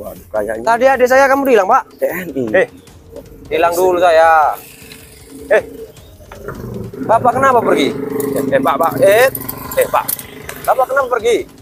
Waduh, kayaknya. Tadi adik saya kamu hilang, Pak. TNI. Hilang dulu saya. Bapak kenapa pergi? Pak. Pak. Bapak kenapa pergi?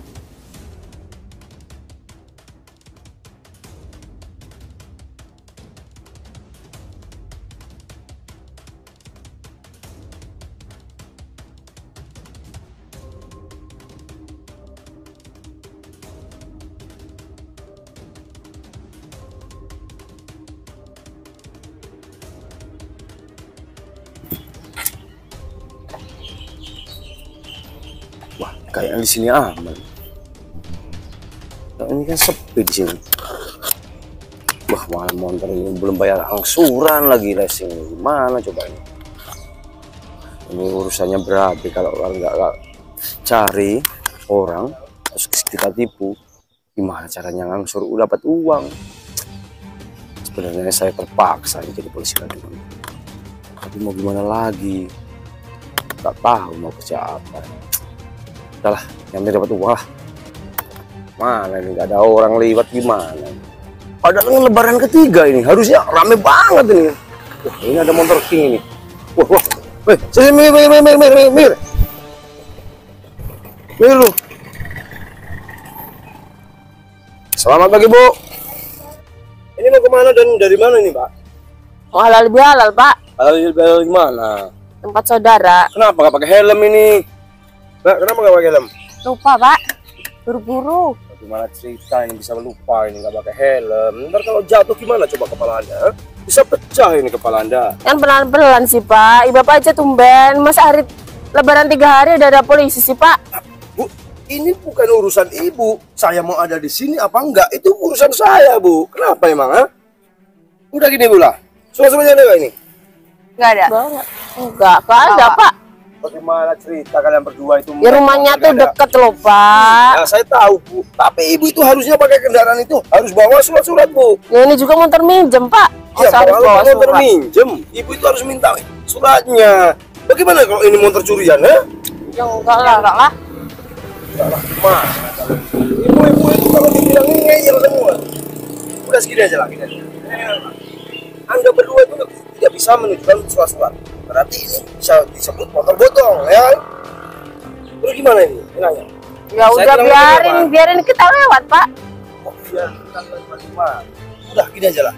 Wah, kayaknya di sini aman. Nah, ini kan sepi di sini. Wah, malah motor ini belum bayar angsuran lagi racing. Gimana coba ini? Ini urusannya berat kalau nggak cari orang terus kita tipu. Gimana caranya ngangsur dapat uang? Sebenarnya saya terpaksa jadi polisi lagi. Tapi mau gimana lagi? Tak tahu mau kerja apa. Udahlah, yang penting dapat uang lah. Mana ini nggak ada orang lewat gimana? Padahal ini lebaran ketiga ini, harusnya rame banget ini. Wah, ini ada motor king ini. Wah. Sini mir lu. Selamat pagi, Bu. Ini mau kemana dan dari mana ini, Pak? Oh, halal bihalal, Pak. Halal gimana? Tempat saudara. Kenapa nggak pakai helm ini? Mbak, kenapa nggak pakai helm? Lupa, Pak. Buru-buru. Gimana cerita ini bisa lupa ini nggak pakai helm? Ntar kalau jatuh gimana coba kepala Anda? Bisa pecah ini kepala Anda. Kan pelan-pelan sih, Pak. Bapak aja tumben. Masa hari lebaran 3 hari udah ada polisi sih, Pak? Bu, ini bukan urusan Ibu. Saya mau ada di sini apa enggak? Itu urusan saya, Bu. Kenapa emang, ha? Udah gini, Bu lah. Surat-suratnya ada nggak ini? Nggak ada. Enggak ada, Pak. Bagaimana cerita kalian berdua itu? Ya rumahnya tuh deket loh, Pak. Nah, saya tahu, Bu. Tapi Ibu itu harusnya pakai kendaraan itu harus bawa surat-surat, Bu. Ya ini juga motor minjem, Pak. Ya, harus bawa motor surat. minjem. Ibu itu harus minta suratnya. Bagaimana kalau ini motor curian, ha? Ya enggak lah. Mana? Ibu-ibu itu kalau dibilang ini ngeyel semua. Udah segini aja lah, gini aja. Anda berdua itu tidak bisa menunjukkan surat-surat. Berarti ini bisa disebut motor bodong, ya? Terus gimana ini? Enaknya? Ya udah biarin kita lewat, Pak. Oh, biar kita lewat gimana? Udah gini aja lah.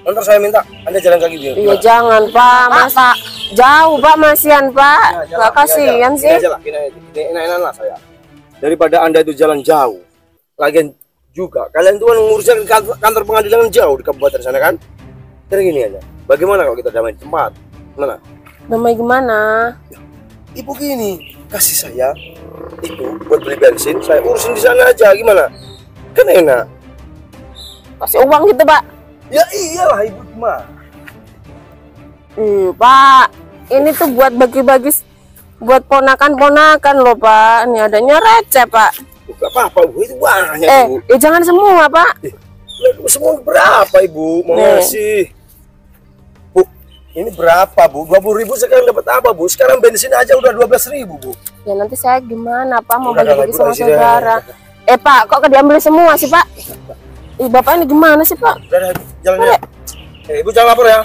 Ntar saya minta Anda jalan kaki dulu. Iya jangan, Pak. Masa jauh, Pak, masihan, Pak. Nggak kasihan sih. Gini aja lah, gini enak-enak lah saya. Daripada Anda itu jalan jauh. Lagian juga kalian tuh kan ngurusnya ke kantor pengadilan jauh di kabupaten sana kan? Jadi gini aja. Bagaimana kalau kita damai di tempat? Mana? Damai gimana? Ibu gini, kasih saya itu buat beli bensin, saya urusin di sana aja, gimana? Kan enak. Kasih uang gitu, Pak. Ya iyalah, Ibu gimana? Pak, ini tuh buat bagi-bagi buat ponakan-ponakan loh, Pak. Ini adanya receh, Pak. Gak apa-apa, Bu, itu banyak, Bu. Jangan semua, Pak. Semua berapa, Ibu? Mau ngasih? Bu, ini berapa, Bu? 20.000 sekarang dapat apa, Bu? Sekarang bensin aja udah 12.000, Bu. Ya nanti saya gimana, Pak? Mau Udah, bagi-bagi sama sini, saudara. Pak, kok diambil semua sih, Pak? Bapak ini gimana sih, Pak? Udah, jalannya. Ibu jangan lapor ya.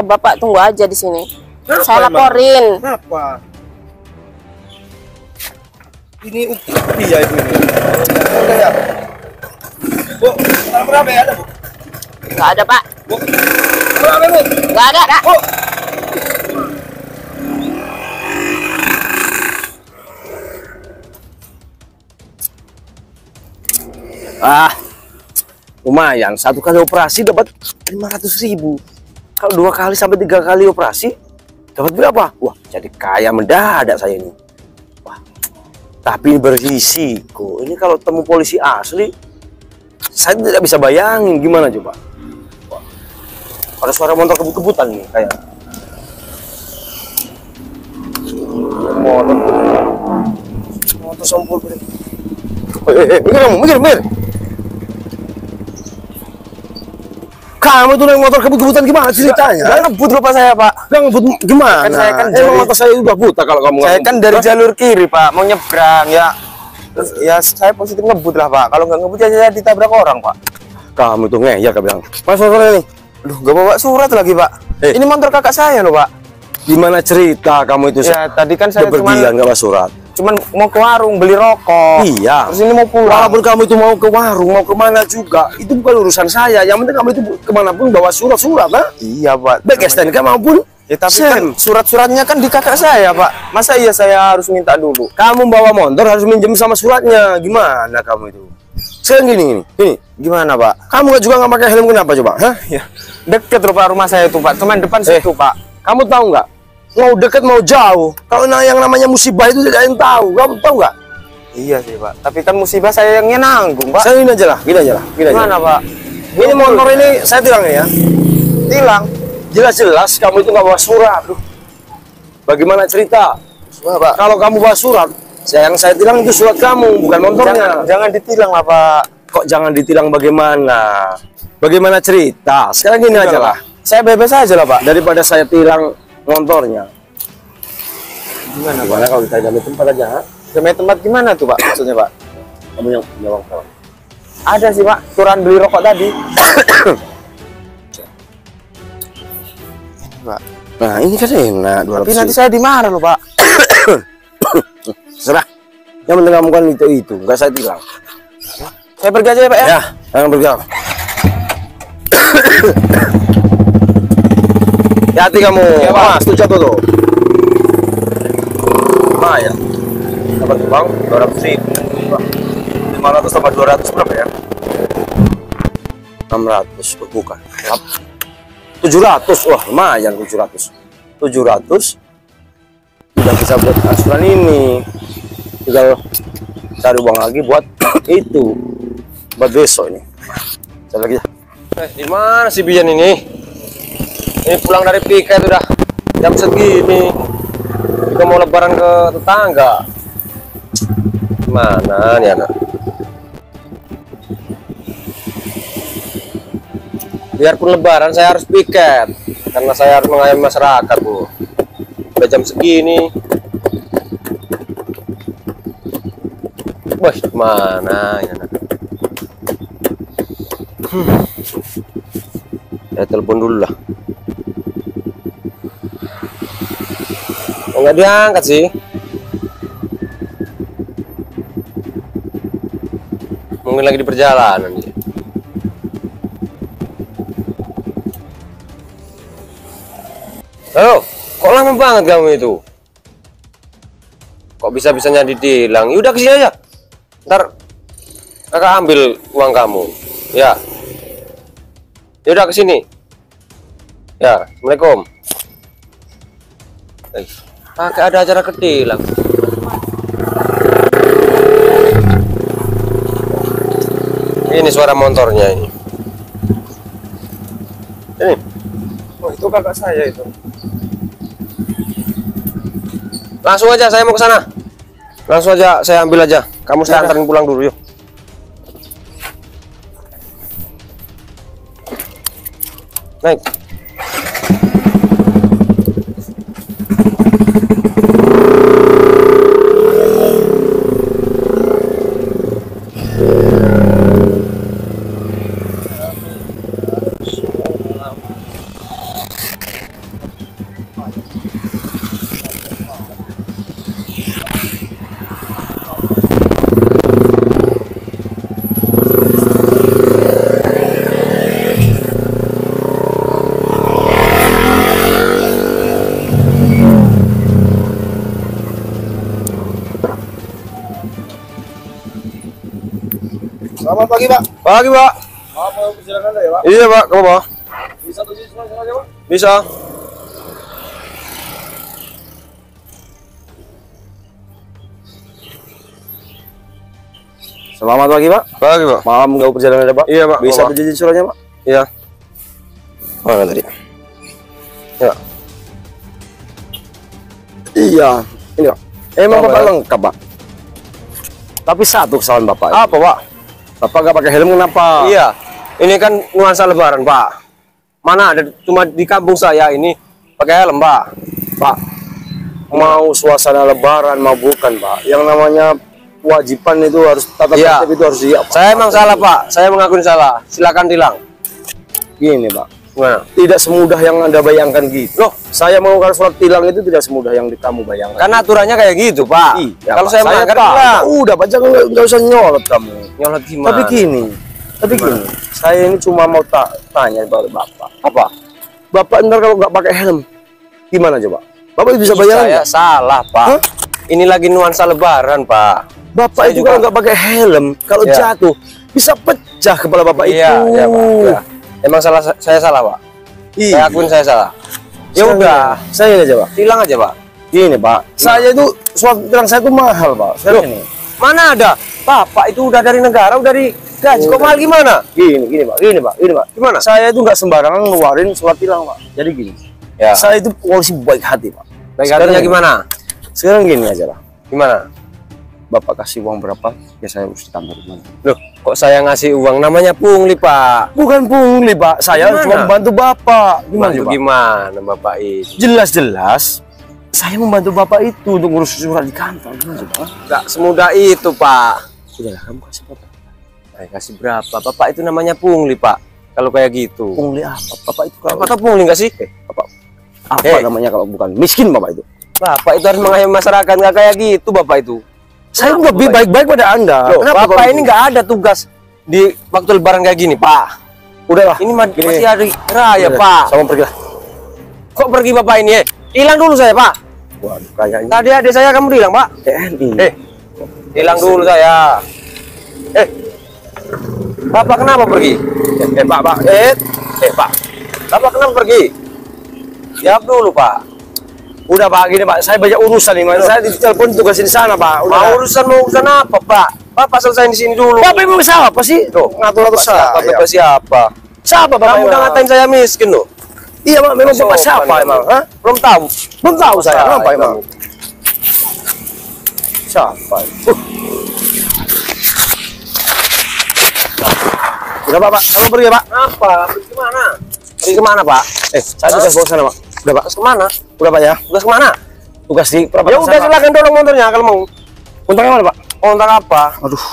Bapak tunggu aja di sini. Kenapa Saya laporin. Kenapa? Ini ukti ya Ibu ini. Udah ya. Bu, berapa ya ada, Bu? Nggak ada, Pak. Bu, berapa, Bu? Nggak ada. Bu. Lumayan, 1 kali operasi dapat 500.000. Kalau 2 kali sampai 3 kali operasi dapat berapa? Wah, jadi kaya mendadak saya ini. Wah, tapi berisiko. Ini kalau temu polisi asli, saya tidak bisa bayangin gimana coba. Wah, ada suara motor kebut-kebutan nih kayak. Motor sompol. Mikir. Kamu tuh naik motor kebut-kebutan gimana ceritanya? Gak ngebut lupa saya, Pak. Gak ngebut gimana? Kan saya kan dari, mata saya udah buta kalau kamu saya kan dari jalur kiri, Pak, mau nyebrang ya. Ya saya positif ngebut lah Pak. Kalau nggak ngebut ya saya ditabrak orang Pak. Kamu tuh ngeyel kau bilang. Mas motor ini. Aduh, nggak bawa surat lagi Pak. Ini motor kakak saya loh Pak. Gimana cerita kamu itu? Ya tadi kan saya berbilang nggak bawa surat. cuman mau ke warung beli rokok. Iya. Terus ini mau pulang. Walaupun kamu itu mau ke warung, mau kemana juga, itu bukan urusan saya. Yang penting kamu itu kemanapun bawa surat-surat, nah. Iya Pak. Baik STNK maupun ya tapi kan surat-suratnya kan di kakak saya Pak. Masa iya saya harus minta dulu? kamu bawa motor harus minjem sama suratnya. Gimana kamu itu? Sekarang gini. Gimana Pak? Kamu juga nggak pakai helm kenapa coba? Hah? Ya deket rumah saya itu Pak. Cuman depan situ Pak. Kamu tahu nggak? Mau deket mau jauh. Kalau yang namanya musibah itu tidak ada yang tahu. Kamu tahu nggak? Iya sih Pak. Tapi kan musibah saya yang nanggung Pak. Saya ini aja lah. Gimana Pak? Ini motor ini saya tilangnya ya. Tilang. Jelas-jelas kamu itu nggak bawa surat. Bagaimana cerita? Pak. Kalau kamu bawa surat, yang saya tilang itu surat kamu, bukan motornya. Jangan ditilang lah Pak. Kok jangan ditilang bagaimana? Bagaimana cerita? Sekarang gini aja lah. Saya bebas aja lah Pak. Daripada saya tilang motornya. Gimana Kalau kita jamin tempat aja, ha? Jamin tempat gimana tuh Pak? Maksudnya Pak? Kamu yang jawab kawan. Ada sih Pak. Turan beli rokok tadi. Pak. Nah ini kan enak 200. Tapi nanti saya dimarah loh Pak. Serah. Yang penting kamu kan itu, nggak saya tilang. Saya pergi aja ya Pak ya. Ya, jangan bergerak. Hati kamu. Ya, Pak. Mas, tuh jatuh tuh. Nah ya. Dapat bang 200.000. 500 tambah 200 berapa ya? 600. Oh, bukan. 700. Wah, lumayan 700. 700 udah bisa buat asuran ini. Tinggal cari uang lagi buat itu. Buat besok ini. Saya lagi. Di mana si Bian ini? Ini pulang dari piket udah jam segini. Kita mau lebaran ke tetangga. Mana nih anak? Biarpun lebaran saya harus piket karena saya harus mengayomi masyarakat Bu. Udah jam segini. Wah, mana ya anak? Saya telepon dulu lah. Oh, nggak diangkat sih. Mungkin lagi di perjalanan dia. Halo, kok lama banget kamu itu? Kok bisa-bisanya ditilang? Yaudah kesini aja. Ntar kakak ambil uang kamu. Ya. Yaudah kesini. Ya, Assalamualaikum. Pakai ada acara ketilang. Ini suara motornya ini. Ini. Oh itu kakak saya itu. Langsung aja saya mau ke sana. Langsung aja saya ambil aja. Kamu saya antarin pulang dulu yuk. Naik. Selamat pagi Pak. Pagi, Pak. Apa perjalanan Anda ya Pak? Iya, Pak. Kamu Pak? Bisa tuh langsung aja Pak. Bisa. Selamat pagi Pak. Pagi, Pak. Malam nggak perjalanan ada Pak? Iya, Pak. Bisa Pak. terjadi suratnya Pak? Iya. Mana tadi? Ya. Iya. Ini Pak. Emang Oh, Bapak ya. lengkap Pak. Tapi satu kesalahan Bapak. Apa, Pak? Bapak nggak pakai helm kenapa? Iya. Ini kan nuansa lebaran, Pak. Mana ada cuma di kampung saya ini pakai helm, Pak. Pak, mau suasana lebaran mau bukan Pak. Yang namanya kewajiban itu harus tata Iya. tertib itu harus siap. Saya emang salah, Pak. Saya mengakui salah. Silakan tilang. Gini Pak, Gimana? tidak semudah yang Anda bayangkan gitu. Loh, saya mengeluarkan surat tilang itu tidak semudah yang kamu bayangkan. Kan aturannya kayak gitu, Pak. Iya, Kalau Pak, saya melanggar tahu. tilang. Udah Pak, jangan nggak usah nyolot kamu. Nyolot gimana? Tapi gini, saya ini cuma mau tanya pada Bapak. Apa? Bapak ntar kalau nggak pakai helm, gimana coba? Bapak bisa Saya bayangin? salah, Pak. Hah? Ini lagi nuansa lebaran, Pak. Bapak Saya itu juga- kalau nggak pakai helm, kalau Iya. jatuh bisa pecah kepala Bapak Iya, itu. iya, Pak. Iya. Emang salah saya salah, Pak. Iya. Saya akuin saya salah. Ya udah, Saya aja Pak. tilang aja, Pak. Gini Pak, saya itu surat tilang saya itu mahal Pak. Saya ini. Mana ada? Bapak itu udah dari negara, udah dari gaji. Kok mahal gimana? Gini Pak, gini Pak. Gimana? Saya itu nggak sembarangan ngeluarin surat tilang Pak. Jadi gini, Ya. saya itu polisi baik hati Pak. Baik Sekarang hatinya gini. gimana? Sekarang gini aja lah. Gimana? Bapak kasih uang berapa? Ya saya urus di kantor. Loh, kok saya ngasih uang namanya pungli, Pak? Bukan pungli Pak, saya Gimana? cuma membantu Bapak. Gimana Bantu coba? gimana, Bapak ini? Jelas-jelas saya membantu Bapak itu untuk ngurus surat di kantor. Gimana coba? Nggak semudah itu, Pak. Udahlah, kamu kasih Bapak. Saya kasih berapa? Bapak itu namanya pungli, Pak. Kalau kayak gitu. Pungli apa? Bapak itu kalau Bapak tahu pungli nggak sih? Bapak apa namanya kalau bukan miskin Bapak itu? Bapak itu harus mengayomi masyarakat, nggak kayak gitu, Bapak itu. Saya lebih baik-baik pada Anda. Loh, Kenapa Bapak kalau ini gitu? nggak ada tugas di waktu lebaran kayak gini, Pak. Udahlah. Ini masih hari raya, Udah, Pak. Sama pergi lah. Kok pergi Bapak ini? Hilang dulu saya, Pak. Waduh, kayaknya Tadi adik saya kamu bilang, Pak. TNI. Hilang dulu saya. Bapak kenapa pergi? Pak, Pak. Bapak kenapa pergi? Jawab dulu, Pak. udah Pak, gini Pak, saya banyak urusan nih, Mas. Saya ditelepon tugas di sana, Pak. Mau urusan apa, Pak? Bapak selesai di sini dulu. Bapak emang siapa sih? Tuh, ngatur-ngatur saya. Bapak siapa? Siapa Bapak? Kamu udah emang? ngatain saya miskin loh. Iya, Pak, memang Bapak Sopan siapa kamu. emang? Hah? Belum tahu. Belum tahu saya. Saya Kenapa emang? kamu. Siapa? Udah Pak, kamu pergi ya Pak. Apa? Pergi kemana? Pergi kemana, Pak? Saya tugas bawa sana Pak. Udah Pak. Tugas kemana? Udah Pak ya. Tugas kemana? Tugas di Ya perapatan udah, silakan dorong motornya kalau mau. Untungnya mana Pak? Kontak apa? Aduh.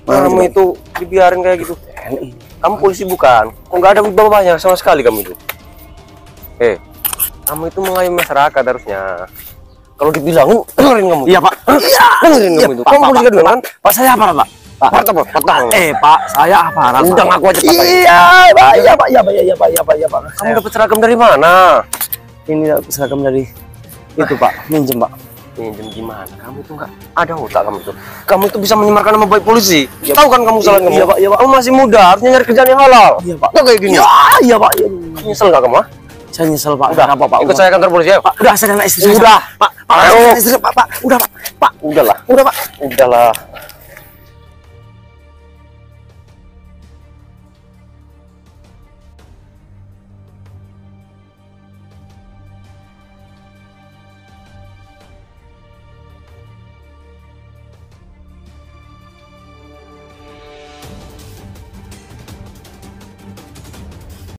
Kamu itu dibiarin kayak gitu. TNI. Kamu polisi bukan? Kok nggak ada bawahnya sama sekali kamu itu? Kamu itu mengayomi masyarakat harusnya. Kalau dibilangin, dengerin kamu. Iya Pak. Iya. Dengerin kamu itu. Kamu polisi kan? Pak saya aparat Pak. Patah, Pak. Patah. Pak, saya aparat. Udah ngaku aja patah. Iya Pak, iya Pak, iya Pak, iya Pak, iya Pak, iya Pak. Kamu dapat seragam dari mana? Ini seragam dari itu Pak, minjem Pak. Pinjam gimana? Kamu tuh nggak ada otak kamu tuh. Kamu itu bisa menyemarkan nama baik polisi. Tahu kan kamu salah kamu? Iya, Pak, iya, Pak. Kamu masih muda, harusnya nyari kerjaan yang halal. Iya Pak. Nggak kayak gini. Iya, iya Pak. Iya. Nyesel nggak kamu? Ah? Saya nyesel Pak. Udah, Kenapa Pak? ikut saya kantor polisi ya. Pak, udah saya dan istri saya. Udah. Pak, Pak, Ayo. istri saya, Pak, Pak. Udah Pak. Pak, Udahlah. udah Pak. Udahlah.